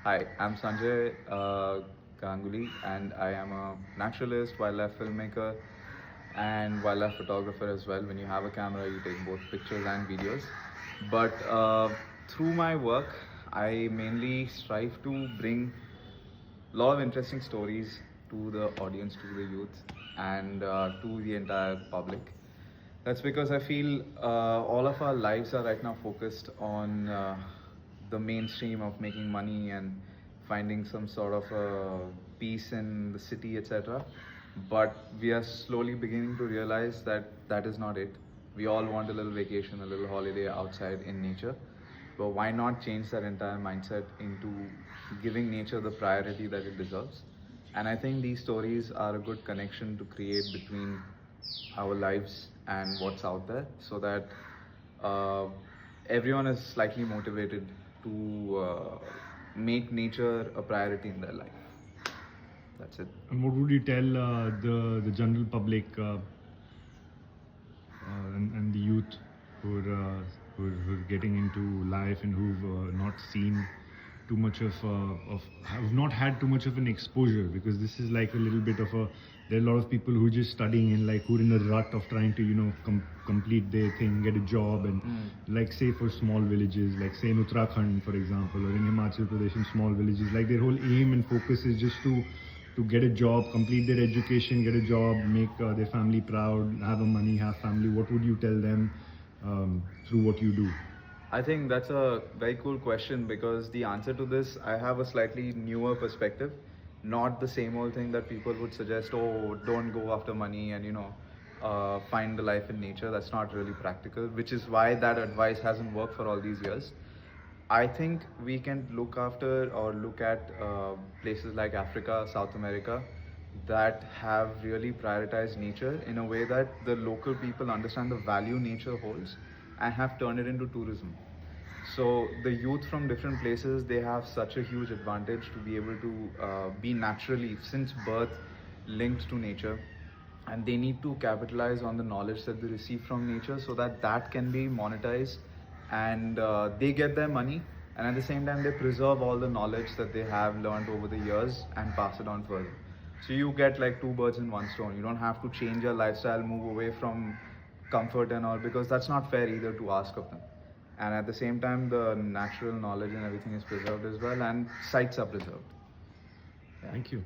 Hi, I'm Sanjay Ganguly, and I am a naturalist, wildlife filmmaker, and wildlife photographer as well. When you have a camera, you take both pictures and videos. But through my work, I mainly strive to bring a lot of interesting stories to the audience, to the youth, and to the entire public. That's because I feel all of our lives are right now focused on the mainstream of making money and finding some sort of peace in the city, etc. But we are slowly beginning to realize that that is not it. We all want a little vacation, a little holiday outside in nature. But why not change that entire mindset into giving nature the priority that it deserves? And I think these stories are a good connection to create between our lives and what's out there so that uh, everyone is slightly motivated to make nature a priority in their life. That's it. And what would you tell the general public and the youth who are getting into life and who've not seen too much of have not had too much of an exposure, because this is like a little bit of a, there are a lot of people who are just studying and like who are in a rut of trying to complete their thing, get a job, and like say for small villages like say in Uttarakhand for example, or in Himachal Pradesh in small villages, like their whole aim and focus is just to get a job, complete their education, get a job, make their family proud, have a money, have family. What would you tell them through what you do? I think that's a very cool question because the answer to this, I have a slightly newer perspective. Not the same old thing that people would suggest, oh, don't go after money and, find the life in nature. That's not really practical, which is why that advice hasn't worked for all these years. I think we can look after or look at places like Africa, South America that have really prioritized nature in a way that the local people understand the value nature holds and have turned it into tourism. So the youth from different places, they have such a huge advantage to be able to be naturally, since birth, linked to nature, and they need to capitalize on the knowledge that they receive from nature so that that can be monetized, and they get their money, and at the same time they preserve all the knowledge that they have learned over the years and pass it on further. So you get like two birds in one stone. You don't have to change your lifestyle, move away from comfort and all, because that's not fair either to ask of them. And at the same time, the natural knowledge and everything is preserved as well, and sites are preserved. Thank you.